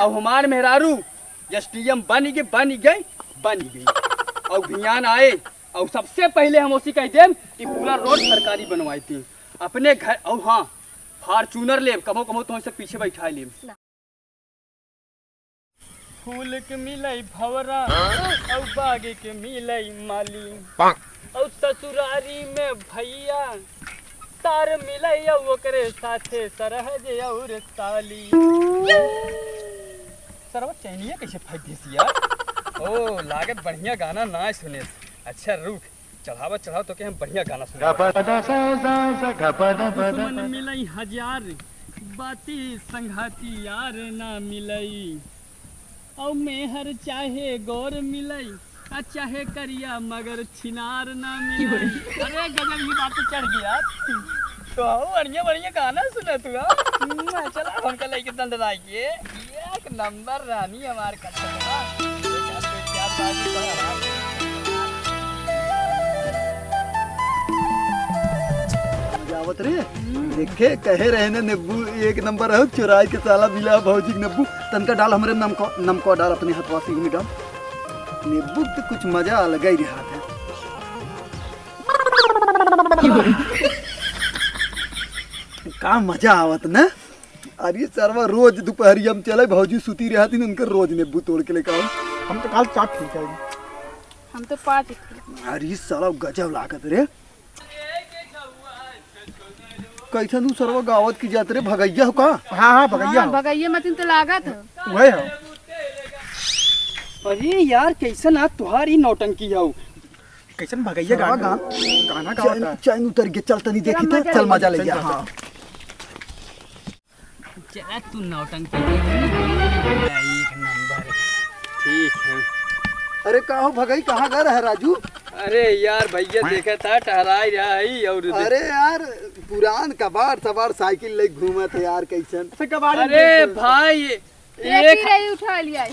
अब हमार मेहरारू एसडीएम बन गई और भियान आए और सबसे पहले हम उसी कह दें कि पूरा रोड सरकारी बनवाई थी अपने घर। और हाँ, फार्चूनर ले कमो कमो तो से पीछे बैठा ले। फूल के मिलई भवरा और बागे के मिलई माली और ससुरारी में भैया तार मिलई ओकरे साथे सरहज और साली। सरवा चैनिया कैसे फट गई यार। ओ लागत बढ़िया गाना ना सुने। अच्छा रुक चढ़ाओ तो के हम बढ़िया गाना सुने। दुश्मन मिलई हजार बाती संघाती यार ना मिलई और मेहर चाहे गौर मिलई चाहे करिया मगर छिनार ना मिलई। अरे गजब ही बात तो चढ़ गया तो बढ़िया बढ़िया गाना सुना तू। चला हमका लेके दंड लाइए एक नंबर रानी हमार जावत रे देखे कहे रहे ने नींबू एक नंबर है चुराई के साला मिला भौजी नींबू तनका डाल हमरे नमको डाल अपने हथवासी में डाल नींबू तो कुछ मजा अलग ही रहा था। का मजा आवत ना। अरे सरवा रोज दोपहरिया में चले भौजी सुती रहती न उनकर रोज नींबू तोड़ के लेकर हम तो काल 4 खींच हम तो 5। अरे साला गजब लागत रे। कैसन तू सरवा गावत की जात रे भगैया हो का। हाँ भगैया मतिन तो लागत वही है। अरे यार कैसन आज तुम्हारी नौटंकी है कैसन भगैया गाना गावत चैन उतर के चल तनी देखी तो चल मजा ले जा। हां चल तू नौटंकी एक नंबर ठीक है। अरे कहाँ भगई कहाँ गए है राजू। अरे यार भैया देखा था टहराई रहा है और अरे यार पुरान कबाड़ सवार साइकिल ले घूमत है यार कैसन। अरे भाई एक उठा लिया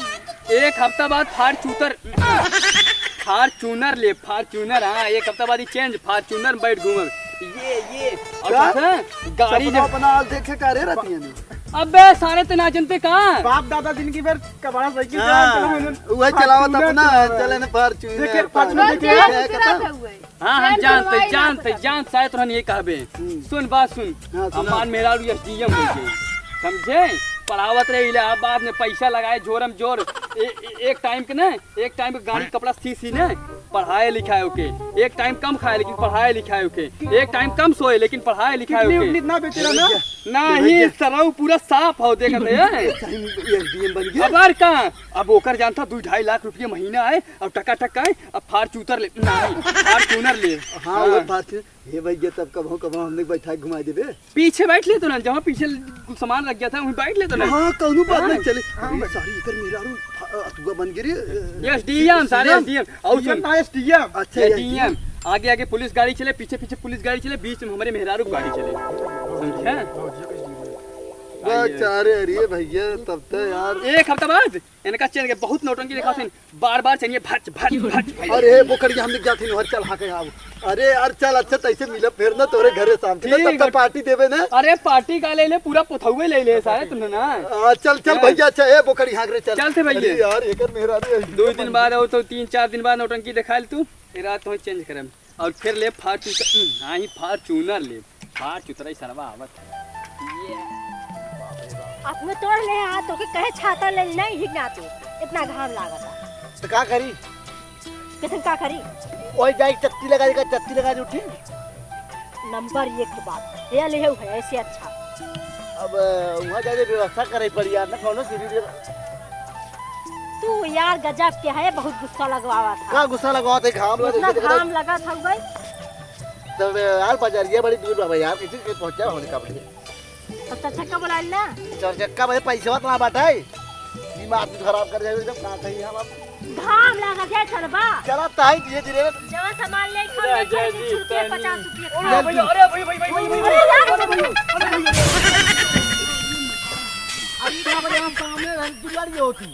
एक हफ्ता बाद फार्चूनर ले फार्चूनर। हाँ एक हफ्ता बाद ही चेंज फार्चूनर बैठ घूम ये और गाड़ी जब अपना देखे का रे रहती है। अबे सारे तो ना जनते कहाँ बाप दादा दिन की फिर कबाड़ा साइकिल वही चलावत अपना चले न फार्चूनर। हाँ जानते शायद तुरंत ये कहबे। सुन बात सुन हमार मेरा एसडीएम हो गए समझे पढ़ावत रहे इलाहाबाद में पैसा लगाए जोरम जोर एक टाइम के गाड़ी कपड़ा सी ने पढ़ाए लिखाए ओके। एक टाइम कम खाए लेकिन पढ़ाए लिखाए ओके। एक टाइम कम सोए लेकिन पढ़ाए लिखाए ओके। नहीं सरऊ पूरा साफ हो देखा अब का अब ओकर जानता 2-2.5 लाख रुपया महीना आए और टका आए अब फार्चूनर ले फार्चूनर ले। हाँ वो फार्चूनर हे भैया तब कब हमने बैठा घुमा देबे पीछे बैठ ले तो ना जहाँ पीछे सामान रख गया था वहीं बैठ ले तो ना। हाँ कौनो बात नहीं चले। सारी इधर मेरा अतुआ बन गिरी एसडीएम सारे एसडीएम और एसडीएम। अच्छा एसडीएम आगे पुलिस गाड़ी चले पीछे पुलिस गाड़ी चले बीच में हमारे मेहरारू गाड़ी चले समझे। बेचारे अरे भैया तब तो यार एक हफ्ता बाद इनका चैन के बहुत नौटंकी दिखा थे बार चाहिए भच। अरे वो कर हम जाते हैं चल हाके आओ। अरे यार चल अच्छा तैसे मिले फिर ना तोरे घरे शाम तब तो पार्टी देवे ना। अरे पार्टी का ले पूरा पुथौए ले सारे तुमने ना। चल भैया अच्छा ए बोकड़ी हाक रे चलते भैया यार एकर मेरा 2 दिन बाद हो तो 3-4 दिन बाद नौटंकी दिखा तू फिर रात तो चेंज करम और फिर ले फार्चूनर ले फार्चूनर सरवा आवत अपने तोड़ ले हाथ तो के कहे छाता ले नहीं हिगना तू इतना घाम लागत तो का करी किसन का करी ओए जाई चत्ती लगा दे उठी नंबर 1 बात ये ले है ऐसे अच्छा। अब वहां जाके व्यवस्था करे पड़ी यार ना कोनो सीधी तू यार गजब के है बहुत गुस्सा लगवावा था। का गुस्सा लगवात है घाम लगा था भाई तब यार बाजारिया बड़ी दूर बाबा यार किसी के पहुंचा होने का पड़ी तो चक्का बुला लेना चक्का में पैसा ना बाटाई दिमाग खराब कर जाएगा एकदम का कहीं हम घाम लगा के चलबा चला ताई धीरे जवा सामान ले खा 50 रुपया अरे भाई हम सामने दुलारी होती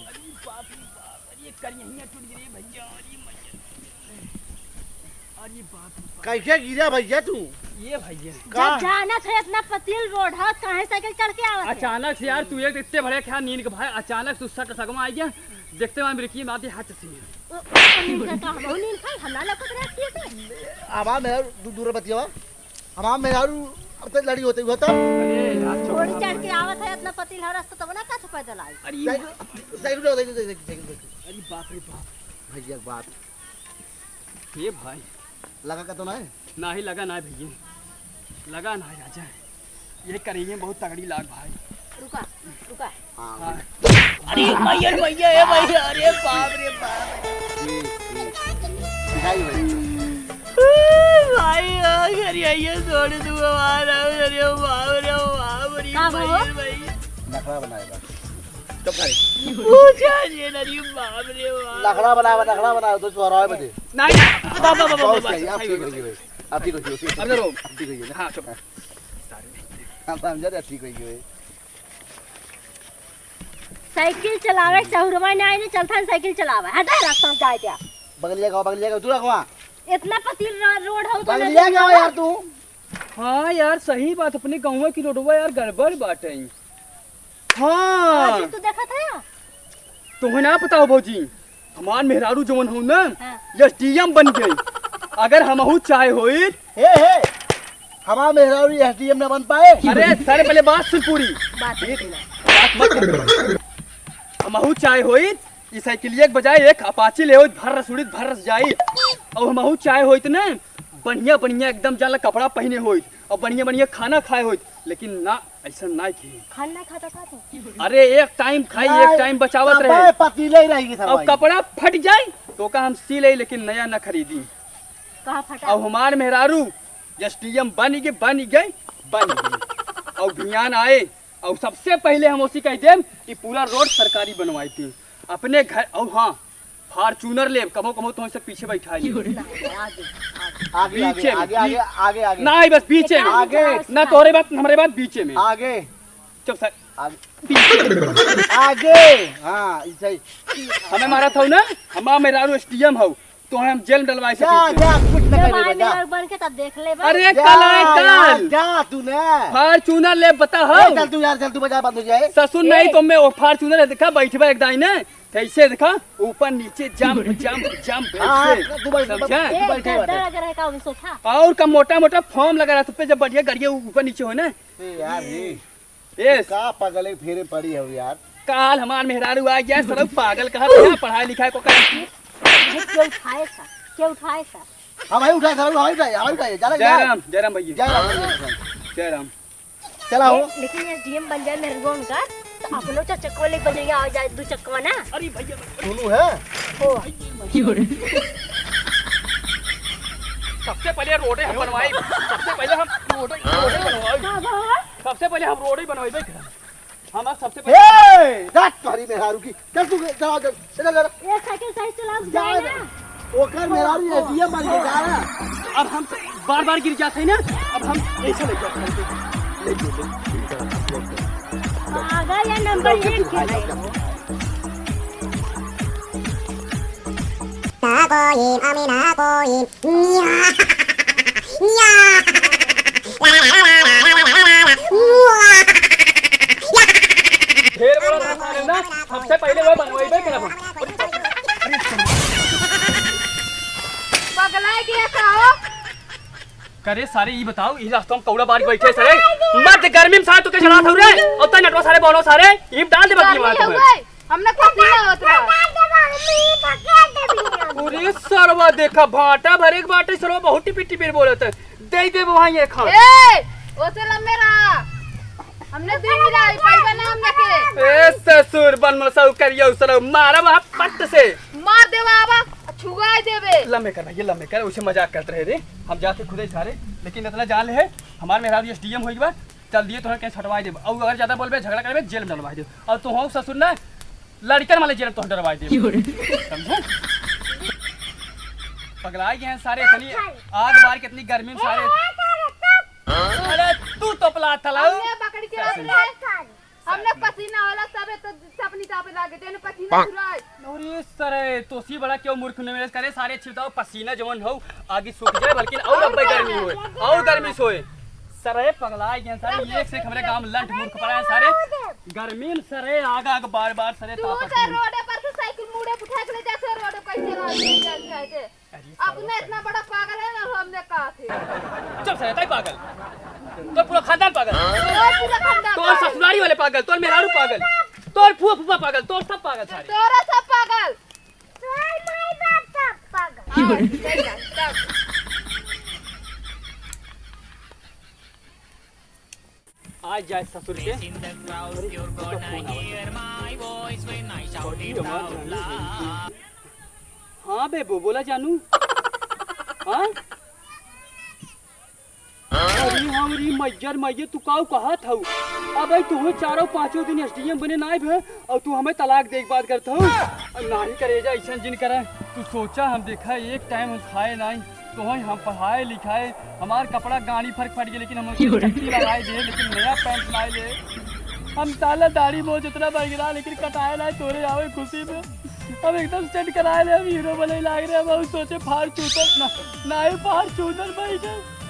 ये करिया टूट गई भैया अरे बाप कैसे गिरा भैया तू? ये भैया जब जाना था इतना पतील रोड है कहाँ साइकिल चढ़ के आवत है? अचानक से यार तू एक इतने बड़े ख्याल नींद के भाई अचानक से सट सगमा आ गया देखते हुए मेरे की माती हाथ से नींद का हम नींद खाई हमरा लपक रही थी। हमारा मेरा दूर बतिया हमारा मेरा अब तक लड़ी होते हुआ था। अरे यार थोड़ी चढ़ के आवत है इतना पतील है रास्ता तब ना का पैदल आई। अरे साइकिल बाप रे बाप भैया बात ये भाई लगा का तो ना है ना ही लगा ना भैया लगा ना राजा ये करेंगे बहुत तगड़ी लाग भाई। रुका रुका हाँ अरे भैया ए भैया अरे बाप रे बाप दिखाई भाई अरे ये छोड़ दूंगा मारा अरे बाप रे भाई नखरा बनाएगा तो भाई पूछा ये नरी बाप रे बाप नखरा बनाया तो सोरा बजे नहीं बाबा आप ठीक हो गए आप ठीक हो गए अब जरो आप ठीक हो गए हां चुप हम समझा ठीक हो गए। साइकिल चलावे चहुरवा नहीं ने चलता साइकिल चलावे हटा रास्ता में जाए क्या बगलिया का तू रखवा इतना पतील रोड हो तो बगलिया का यार तू। हाँ यार सही बात अपने गाँव की रोडवा यार गड़बड़ बात है। हाँ तू देखा था तुम्हें ना पता हो भौजी हमार मेहरारू जवन हो ना हाँ। एसडीएम बन गई अगर हमहू चाहे होई हे हमारा मेहरारू एसडीएम न बन पाए। अरे सर पहले बात सुन पूरी बात हमहू चाहे होई ई साइकिलिया के बजाय एक अपाची ले भर जाई और हमहू चाहे होई ना बढ़िया बढ़िया एकदम जाला कपड़ा पहने होई और बढ़िया बढ़िया खाना खाए होई लेकिन ना ऐसा ना की खाना खाता था तू अरे एक टाइम खाई एक टाइम बचावत रहे पतीले ही रहेगी सब और कपड़ा फट जाए तो का हम सी ले लेकिन नया न खरीदी कहाँ फटा अब हमार मेहरारू एसडीएम बन गई और भियान आए और सबसे पहले हम उसी कह देम कि पूरा रोड सरकारी बनवाई थी अपने घर और हाँ फॉर्चूनर ले कमो तो से पीछे बैठा ली आगे पीछे में, आगे आगे आगे आगे ना ही बस पीछे में आगे ना तोरे बात हमारे बात पीछे में आगे चुप सर आगे आगे हाँ सही हमें मारा था ना हमारा मेहरारू एसडीएम हो तो हम जेल में डलवाए जा जा कुछ न जब करे आए जा मेरा बन के तब देख ले अरे जा कल आए यार, कल जा तूने फॉर्चूनर ले बता चल तू यार चल तू बजा बंद हो जाए। ससुर नहीं तो मैं फॉर्चूनर देखा बैठबा एक दाई ने कैसे देखा ऊपर नीचे जंप हाँ, ऐसे तू बैठ समझा? अगर है का सोचा और का मोटा फॉर्म लगा रहा था जब बढ़िया गाड़िया ऊपर नीचे हो ना यार ये का पगले फेरे पड़ी है यार। काल हमार मेहरारू आ गया सर पागल कहा था पढ़ाई लिखाई को कर क्या उठाए सा हमारे उठाए हमारे उठाए जयराम भैया जयराम चला हो लेकिन ये डीएम बन जाए मेरे को उनका तो अपनो चक्को ले बजेंगे आ जाए दो चक्कवा ना। अरे भैया सुनू है हो सबसे पहले रोडे हम बनवाई सबसे पहले हम रोडे बनवाई हम सबसे पहले रात तुम्हारी मेहरारू की चल तू चल ये साइकिल सही चला जाए ना ओकर मेहरारू एसडीएम बन के जा रहा। अब हम बार गिर जाते हैं ना अब हम ऐसा आगा या नंबर 1 के ढेर बड़ा था ना सबसे पहले वो बनवाई बे करब पगला के कहो करे सारे ये बताओ ई रास्ता में कौड़ा बारी बैठे सारे मत गर्मी में सारे तो के चला था रे और त नटवा सारे बोलो सारे ई डाल दे बाकी मार हुए हमने पसीना होत रहा पूरे सरवा देखा भाटा भरे के बाटे सरवा बहुत टिपी टिपी बोलत दे दे वहां ये खा ए ओसे लम्बे रहा हमने दी मिलाई पैसा ना हमने के ए ससुर बनमल सब करियो सरो मारा वहां पट से मार दे बाबा छुगाई देबे लम्बे कर भैया लम्बे कर उसे मजाक करते रहे रे हम जाते खुदे सारे लेकिन इतना जान ले है हमारे मेहरारू एसडीएम होई बा चल दिए तोहर के छटवाई दे और अगर ज्यादा बोलबे झगड़ा करबे जेल में डलवाई दे और तू हो ससुर ना लड़कन वाले जेल में तोहर डलवाई दे समझे पगलाई गए सारे इतनी आग बार कितनी गर्मी में सारे अरे तू तो पला थला हमने पकड़ के रख ले हमने पसीना होला सबे तो अपनी तापे लागे देने पसीना छुराए अरे सर तोसी बड़ा क्यों मूर्ख निवेश करे सारे छिड़ताओ पसीना जवन हो आगे सूख जाए बल्कि और अब्बे गर्मी होए और गर्मी सोए सरे पगला गए सारे एक से हमारे गांव लंठ मूर्ख पड़ा है सारे गर्मी में सरे आग बार सरे तू से रोड पर से साइकिल मुड़े उठा के ले जा से रोड कैसे जाते अपने इतना बड़ा पागल है ना हमने कहा थे चुप सरे ताई पागल तो पूरा खानदान पागल पूरा खानदान तो ससुरारी वाले पागल तो मेहरारू पागल तो फूफा पागल तो सब पागल सारे तोरा सब पागल आज जाए ससुर के हाँ बेबू बोला जानू हाँ अरे हमारी मैयर तू काऊ कहा था अब भाई तू चारों पांचों दिन एसडीएम बने ना भे और तू हमें तलाक दे बात करता हूँ नहीं करे जा ऐसा जिन करे तू सोचा हम देखा एक टाइम हम खाए नहीं तो हम पढ़ाए लिखाए हमार कपड़ा गाड़ी फर्क पड़ गया लेकिन हम लगाए दे लेकिन नया पैंट लाए दे हम साला दाढ़ी मोच इतना बढ़ गिरा लेकिन कटाए लाए तोरे आवे खुशी में हम एकदम सेट कराए ले हम हीरो बने लाग रहे हम सोचे फाड़ चूतर ना फाड़ चूतर भाई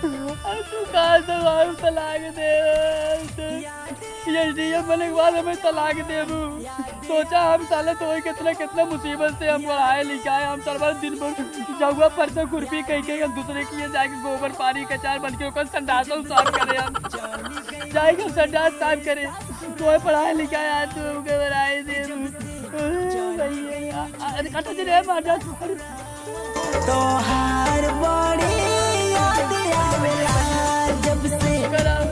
अरे तू कहाँ से आए तलाक दे एसडीएम बने के बाद हमें तलाक दे सोचा हम साले तो कितना मुसीबत से हम पढ़ाए लिखाए हम सरवर दिन भर जगह पर से खुरपी कहीं हम दूसरे की जाके गोबर पानी कचार बन के ओकर संडासों साफ करे हम जाएगा संडास साफ करे तो पढ़ाए लिखाए आज तो घबराए दे अरे कट दे मार तोहार बड़ी याद आवेला जब से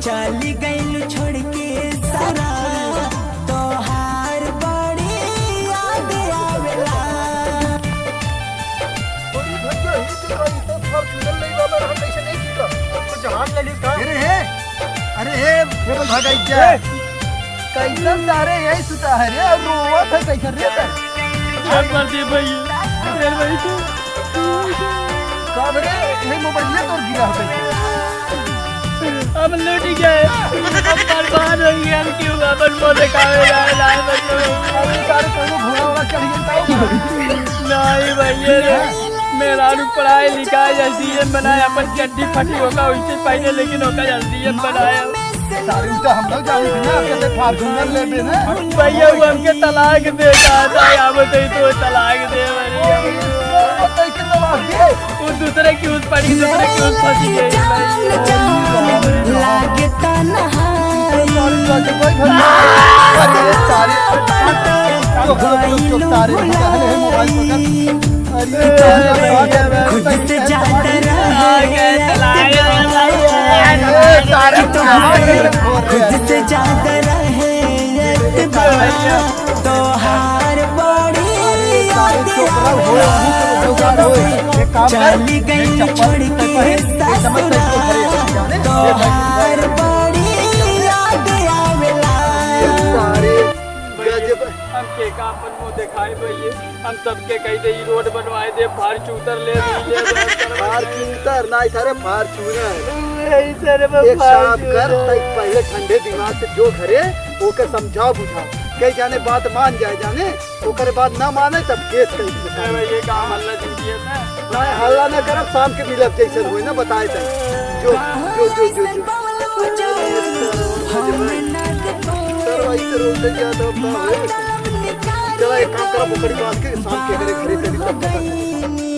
चली गई छोड़ के सारा तोहार बड़ी याद आवेला अरे भगाई जा कैसा सारे यही सुता है रे रोवा था कैसा रे मार दे भाई तो कब रे ये मोबाइल तो गिरा है हम लूट गए हम बर्बाद हो गए हम क्यों अपन को दिखावे लाए बच्चों अरे सारे को घोड़ा वाला चढ़ गया नहीं भैया मेरा रू पढ़ाई लिखाई एसडीएम बनाया अपन चड्डी फटी होगा उससे पहले लेकिन होगा एसडीएम बनाया सारी तो हम लोग जानी थी ना कहते फार्चूनर ले दे ना भैया वो हमके तलाक दे था अब तो तलाक दे बताई के तलाक दे वो दूसरे की उस पड़ी दूसरे की उस फंसी गई लागे तन्हाई अरे सारे मोबाइल खुद से ज्यादा खुद से ज्यादा रहे तोहार बड़ी चली गई छोड़ के तोहार बड़ी याद आवेला हमके का अपन मुंह दिखाए भैया हम सबके कही दे रोड बनवाए दे फार्चूनर ले फार्चूनर नहीं सारे फार्चूनर एक काम कर पहले ठंडे दिमाग से जो घरे ओके समझाओ बुझाओ कई जाने बात मान जाए जाने ओकर बाद ना माने तब केस कही ये काम हल्ला दीजिए ना हल्ला ना करब शाम के मिलब जैसे हुई ना बताए थे जो जो जो जो जो चलो एक काम करो मुकड़ी बांध के शाम के घरे घरे